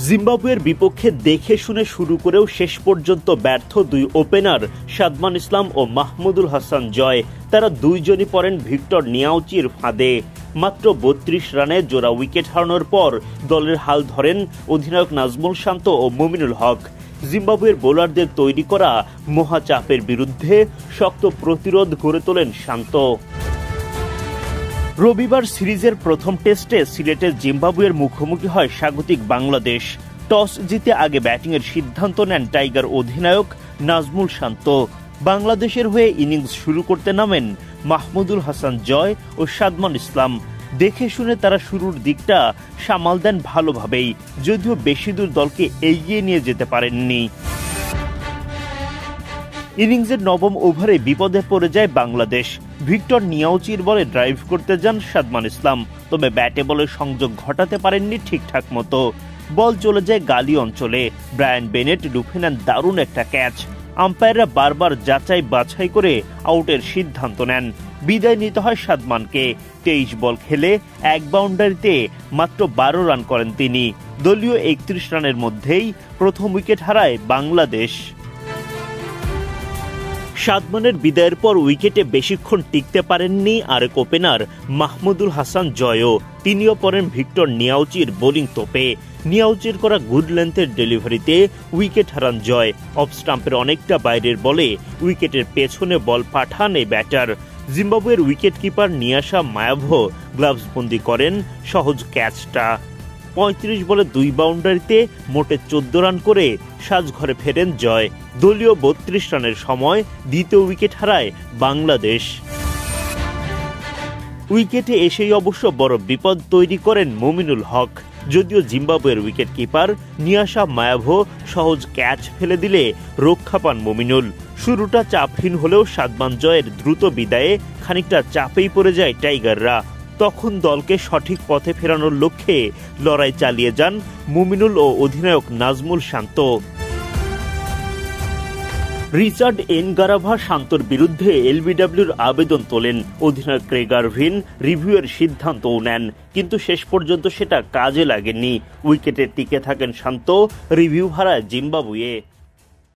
জিম্বাবুয়ের বিপক্ষে দেখে শুনে শুরু করেও শেষ পর্যন্ত ব্যর্থ দুই ওপেনার সাদমান ইসলাম ও মাহমুদুল হাসান জয়। তারা দুইজনই পড়েন ভিক্টর নিয়াউচির ফাঁদে। মাত্র ৩২ রানে জোড়া উইকেট হারানোর পর দলের হাল ধরেন অধিনায়ক নাজমুল শান্ত ও মুমিনুল হক। জিম্বাবুয়ের বোলারদের তৈরি করা মহাচাপের বিরুদ্ধে শক্ত প্রতিরোধ গড়ে তোলেন শান্ত। রবিবার সিরিজের প্রথম টেস্টে সিলেটের জিম্বাবুয়ের মুখোমুখি হয় স্বাগতিক বাংলাদেশ। টস জিতে আগে ব্যাটিংয়ের সিদ্ধান্ত নেন টাইগার অধিনায়ক নাজমুল শান্ত। বাংলাদেশের হয়ে ইনিংস শুরু করতে নামেন মাহমুদুল হাসান জয় ও সাদমান ইসলাম। দেখে শুনে তারা শুরুর দিকটা সামাল দেন ভালোভাবেই, যদিও বেশি দূর দলকে এগিয়ে নিয়ে যেতে পারেননি। ইনিংসের নবম ওভারে বিপদে পড়ে যায় বাংলাদেশ। ভিক্টর নিয়াউচির বলে ড্রাইভ করতে যান সাদমান ইসলাম, তবে ব্যাটে বলে সংযোগ ঘটাতে পারেননি ঠিকঠাক মতো। বল চলে যায় গালি অঞ্চলে। ব্রায়ান বেনেট লুফে নেন দারুণ একটা ক্যাচ। আম্পায়াররা বারবার যাচাই বাছাই করে আউটের সিদ্ধান্ত নেন। বিদায় নিতে হয় সাদমানকে। ২৩ বল খেলে এক বাউন্ডারিতে মাত্র ১২ রান করেন তিনি। দলীয় ৩১ রানের মধ্যেই প্রথম উইকেট হারায় বাংলাদেশ। সাদমানের বিদায়ের পর উইকেটে বেশিক্ষণ টিকতে পারেননি আরেক ওপেনার মাহমুদুল হাসান জয়ও। তিনিও পড়েন ভিক্টর নিয়াউচির বোলিং তোপে। নিয়াউচির করা গুড লেন্থের ডেলিভারিতে উইকেট হারান জয়। অফ স্টাম্পের অনেকটা বাইরের বলে উইকেটের পেছনে বল পাঠান এই ব্যাটার। জিম্বাবুয়ের উইকেট কিপার নিয়াশা মায়াভো গ্লাভসবন্দি করেন সহজ ক্যাচটা। ৩৫ বলে ২ বাউন্ডারিতে মোটে ১৪ রান করে সাজঘরে ফেরেন জয়। দলীয় ৩২ রানের সময় দ্বিতীয় উইকেট হারায় বাংলাদেশ। উইকেটে এসেই অবশ্য বড় বিপদ তৈরি করেন মুমিনুল হক। যদিও জিম্বাবুয়ের উইকেট কিপার নিয়াশা মায়াভো সহজ ক্যাচ ফেলে দিলে রক্ষা পান মুমিনুল। শুরুটা চাপহীন হলেও সাদমান জয়ের দ্রুত বিদায়ে খানিকটা চাপেই পড়ে যায় টাইগাররা। তখন দলকে সঠিক পথে ফেরানোর লক্ষ্যে লড়াই চালিয়ে যান মুমিনুল ও অধিনায়ক নাজমুল শান্ত। রিচার্ড এনগারাভা শান্তর বিরুদ্ধে এলবিডব্লিউর আবেদন তোলেন। অধিনায়ক ক্রেগ আরভিন রিভিউয়ের সিদ্ধান্তও নেন, কিন্তু শেষ পর্যন্ত সেটা কাজে লাগেনি। উইকেটে টিকে থাকেন শান্ত। রিভিউ হারায় জিম্বাবুয়ে।